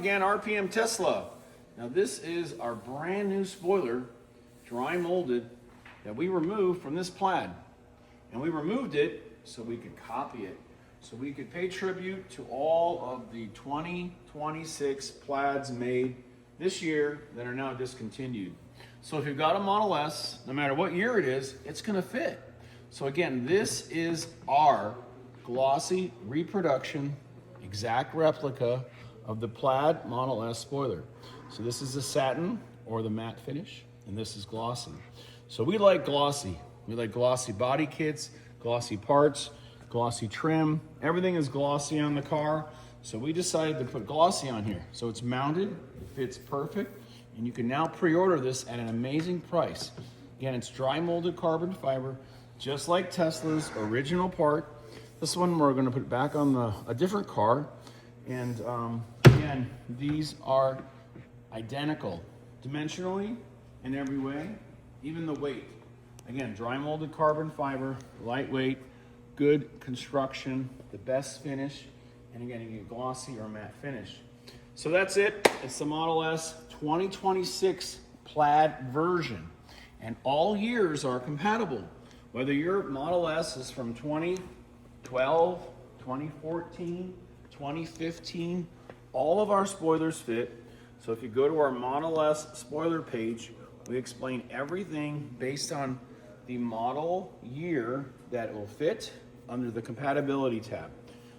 again, RPM Tesla. Now this is our brand new spoiler, dry molded, that we removed from this plaid. And we removed it so we could copy it, so we could pay tribute to all of the 2026 plaids made this year that are now discontinued. So if you've got a Model S, no matter what year it is, it's gonna fit. So again, this is our glossy reproduction, exact replica of the Plaid Model S spoiler. So this is the satin or the matte finish, and this is glossy. So we like glossy. We like glossy body kits, glossy parts, glossy trim. Everything is glossy on the car. So we decided to put glossy on here. So it's mounted, it fits perfect, and you can now pre-order this at an amazing price. Again, it's dry molded carbon fiber, just like Tesla's original part. This one we're gonna put back on a different car. And again, these are identical, dimensionally in every way, even the weight. Again, dry molded carbon fiber, lightweight, good construction, the best finish, and again, you get glossy or matte finish. So that's it. It's the Model S 2026 Plaid version, and all years are compatible. Whether your Model S is from 2012, 2014, 2015, all of our spoilers fit. So if you go to our Model S spoiler page, we explain everything based on the model year that it will fit under the compatibility tab.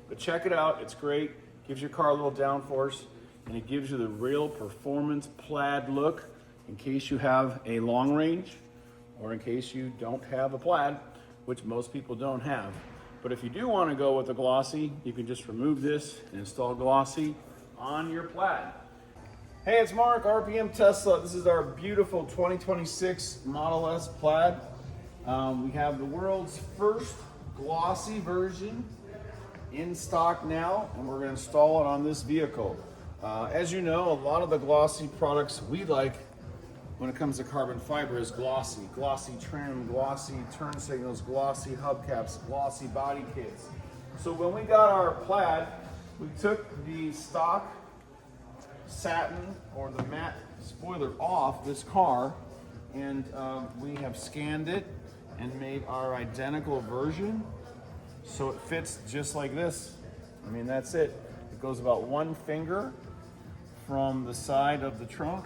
But check it out, it's great. Gives your car a little downforce, and it gives you the real performance plaid look in case you have a long range or in case you don't have a plaid, which most people don't have. But if you do want to go with the glossy, you can just remove this and install glossy on your plaid. Hey, it's Mark, RPM Tesla. This is our beautiful 2026 Model S Plaid. We have the world's first glossy version in stock now, and we're going to install it on this vehicle. As you know, a lot of the glossy products we like when it comes to carbon fiber is glossy. Glossy trim, glossy turn signals, glossy hubcaps, glossy body kits. So when we got our Plaid, we took the stock satin or the matte spoiler off this car, and we have scanned it and made our identical version so it fits just like this. I mean, that's it. It goes about 1 finger from the side of the trunk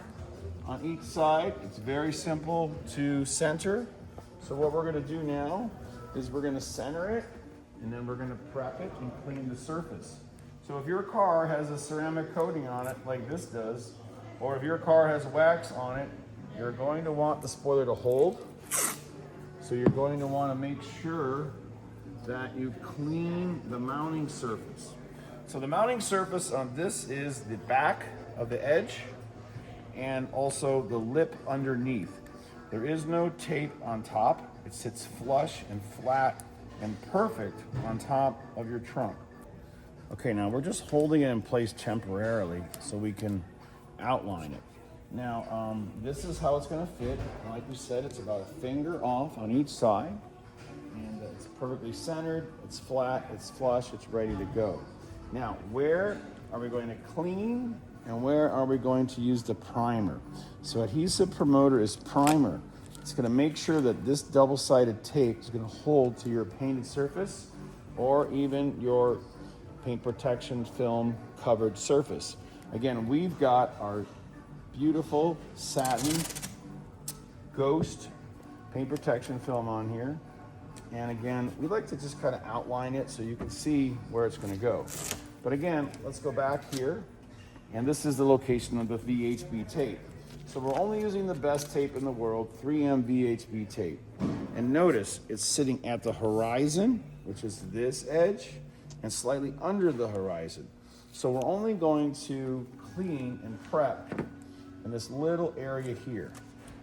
on each side. It's very simple to center. So what we're going to do now is we're going to center it, and then we're going to prep it and clean the surface. So if your car has a ceramic coating on it like this does, or if your car has wax on it, you're going to want the spoiler to hold. So you're going to want to make sure that you clean the mounting surface. So the mounting surface on this is the back of the edge and also the lip underneath. There is no tape on top. It sits flush and flat and perfect on top of your trunk. Okay, now we're just holding it in place temporarily so we can outline it. Now, this is how it's gonna fit. Like we said, it's about 1 finger off on each side, and it's perfectly centered, it's flat, it's flush, it's ready to go. Now, where are we going to clean and where are we going to use the primer? So adhesive promoter is primer. It's gonna make sure that this double-sided tape is gonna hold to your painted surface or even your paint protection film covered surface. Again, we've got our beautiful satin ghost paint protection film on here. And again, we like to just kind of outline it so you can see where it's going to go. But again, let's go back here. And this is the location of the VHB tape. So we're only using the best tape in the world, 3M VHB tape. And notice it's sitting at the horizon, which is this edge, and slightly under the horizon. So we're only going to clean and prep in this little area here.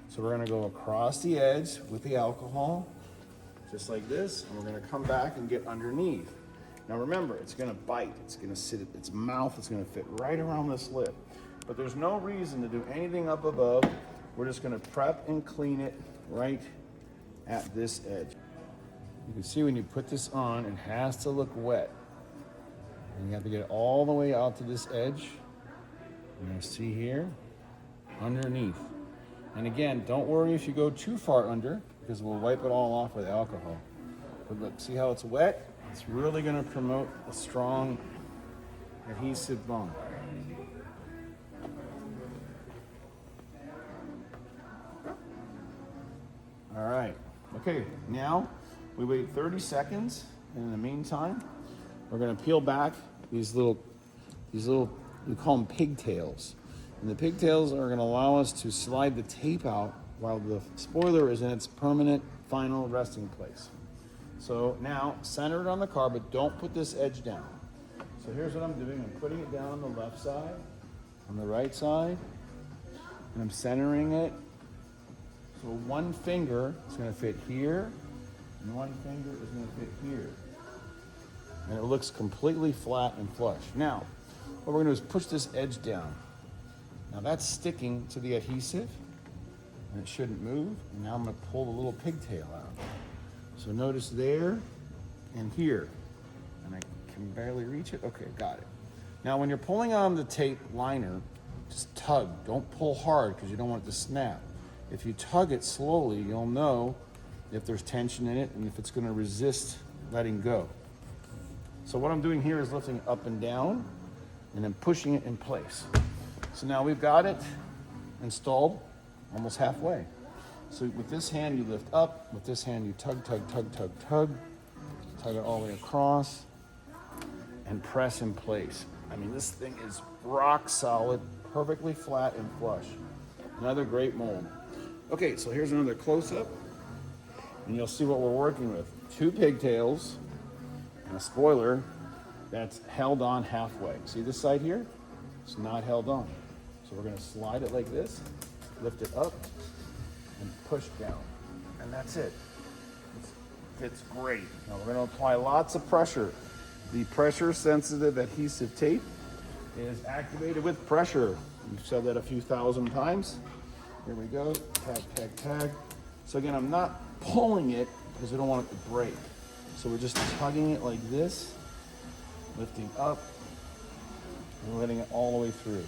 So we're gonna go across the edge with the alcohol, just like this, and we're gonna come back and get underneath. Now remember, it's gonna bite, it's gonna sit at its mouth, it's gonna fit right around this lip. But there's no reason to do anything up above. We're just gonna prep and clean it right at this edge. You can see when you put this on, it has to look wet. And you have to get it all the way out to this edge. And you see here, underneath. And again, don't worry if you go too far under, because we'll wipe it all off with alcohol. But look, see how it's wet? It's really going to promote a strong adhesive bond. All right. Okay, now we wait 30 seconds, and in the meantime, we're going to peel back these little, we call them pigtails. And the pigtails are going to allow us to slide the tape out while the spoiler is in its permanent final resting place. So now, center it on the car, but don't put this edge down. So here's what I'm doing. I'm putting it down on the left side, on the right side, and I'm centering it. So one finger is going to fit here, and one finger is going to fit here. And it looks completely flat and flush. Now, what we're going to do is push this edge down. Now that's sticking to the adhesive, and it shouldn't move. And now I'm going to pull the little pigtail out. So notice there and here. And I can barely reach it. Okay, got it. Now when you're pulling on the tape liner, just tug. Don't pull hard because you don't want it to snap. If you tug it slowly, you'll know if there's tension in it and if it's going to resist letting go. So what I'm doing here is lifting up and down and then pushing it in place. So now we've got it installed almost halfway. So with this hand you lift up, with this hand you tug, tug, tug, tug, tug. Tug it all the way across and press in place. I mean, this thing is rock solid, perfectly flat and flush. Another great mold. Okay, so here's another close-up, and you'll see what we're working with. 2 pigtails and a spoiler that's held on halfway. See this side here? It's not held on. So we're going to slide it like this, lift it up, and push down. And that's it. It fits great. Now we're going to apply lots of pressure. The pressure-sensitive adhesive tape is activated with pressure. We've said that a few thousand times. Here we go, tag, tag, tag. So again, I'm not pulling it because I don't want it to break. So we're just tugging it like this, lifting up, and letting it all the way through.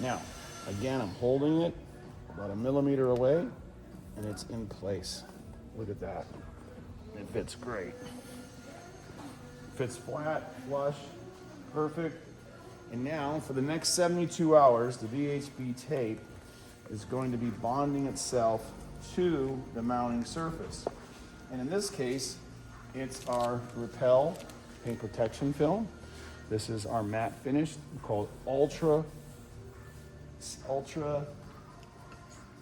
Now, again, I'm holding it about 1 millimeter away, and it's in place. Look at that. It fits great. Fits flat, flush, perfect. And now, for the next 72 hours, the VHB tape is going to be bonding itself to the mounting surface. And in this case, it's our Repel paint protection film. This is our matte finish called Ultra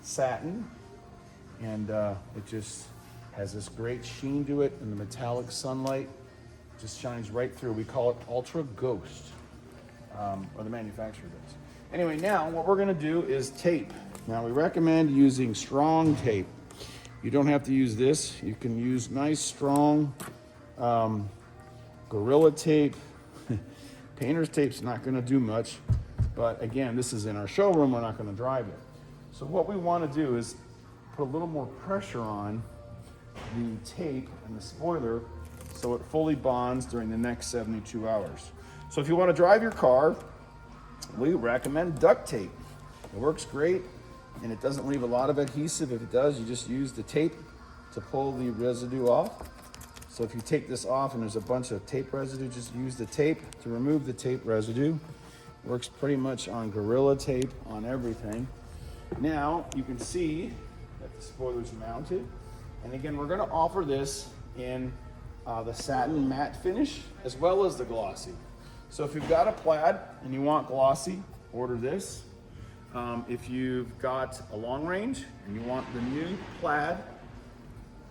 Satin. And it just has this great sheen to it, and the metallic sunlight just shines right through. We call it Ultra Ghost, or the manufacturer does. Anyway, now what we're gonna do is tape. Now we recommend using strong tape. You don't have to use this. You can use nice, strong Gorilla tape. Painter's tape's not gonna do much, but again, this is in our showroom, we're not gonna drive it. So what we wanna do is put a little more pressure on the tape and the spoiler so it fully bonds during the next 72 hours. So if you wanna drive your car, we recommend duct tape. It works great, and it doesn't leave a lot of adhesive. If it does, you just use the tape to pull the residue off. So if you take this off and there's a bunch of tape residue, just use the tape to remove the tape residue. It works pretty much on Gorilla tape, on everything. Now you can see that the spoiler's mounted. And again, we're gonna offer this in the satin matte finish as well as the glossy. So if you've got a plaid and you want glossy, order this. If you've got a long range and you want the new plaid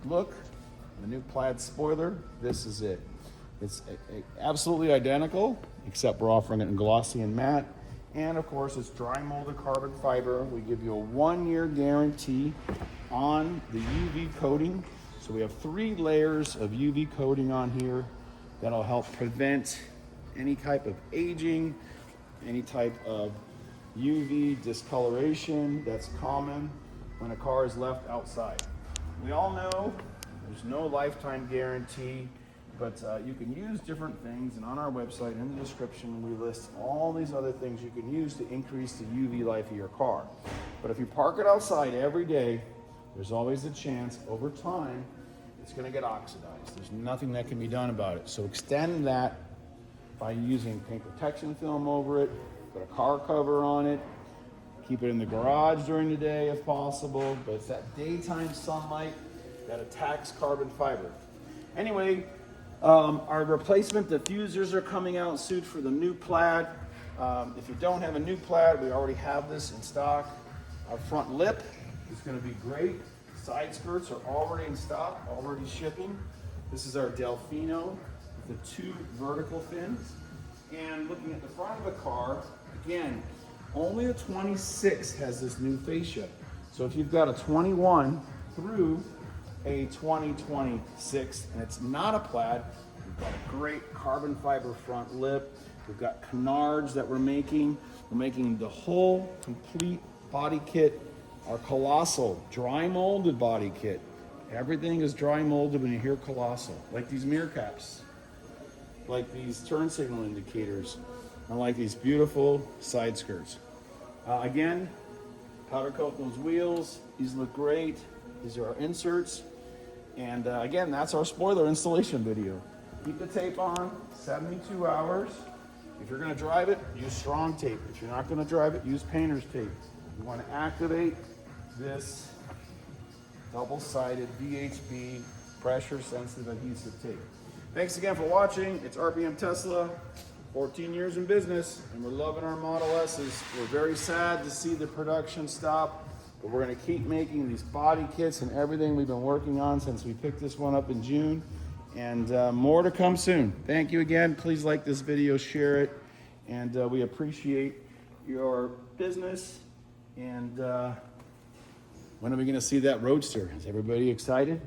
look, the new plaid spoiler, this is it. It's absolutely identical, except we're offering it in glossy and matte. And of course, it's dry molded carbon fiber. We give you a 1-year guarantee on the UV coating. So we have 3 layers of UV coating on here that'll help prevent any type of aging, any type of UV discoloration that's common when a car is left outside. We all know there's no lifetime guarantee, But you can use different things, and on our website, in the description, we list all these other things you can use to increase the UV life of your car. But if you park it outside every day, there's always a chance over time it's going to get oxidized. There's nothing that can be done about it. So extend that by using paint protection film over it, put a car cover on it, keep it in the garage during the day if possible, but it's that daytime sunlight that attacks carbon fiber. Anyway, our replacement diffusers are coming out soon for the new Plaid. If you don't have a new Plaid, we already have this in stock. Our front lip is going to be great. Side skirts are already in stock, already shipping. This is our Delfino with the 2 vertical fins. And looking at the front of the car, again, only a 26 has this new fascia. So if you've got a 21 through a 2026 and it's not a Plaid, we've got a great carbon fiber front lip. We've got canards that we're making. We're making the whole complete body kit, our colossal dry molded body kit. Everything is dry molded when you hear colossal, like these mirror caps, like these turn signal indicators, and like these beautiful side skirts. Again, powder coat those wheels. These look great. These are our inserts. And again, that's our spoiler installation video. Keep the tape on, 72 hours. If you're gonna drive it, use strong tape. If you're not gonna drive it, use painter's tape. You wanna activate this double-sided VHB pressure-sensitive adhesive tape. Thanks again for watching. It's RPM Tesla, 14 years in business, and we're loving our Model S's. We're very sad to see the production stop, but we're gonna keep making these body kits and everything we've been working on since we picked this one up in June, and more to come soon. Thank you again. Please like this video, share it, and we appreciate your business. And when are we gonna see that Roadster? Is everybody excited?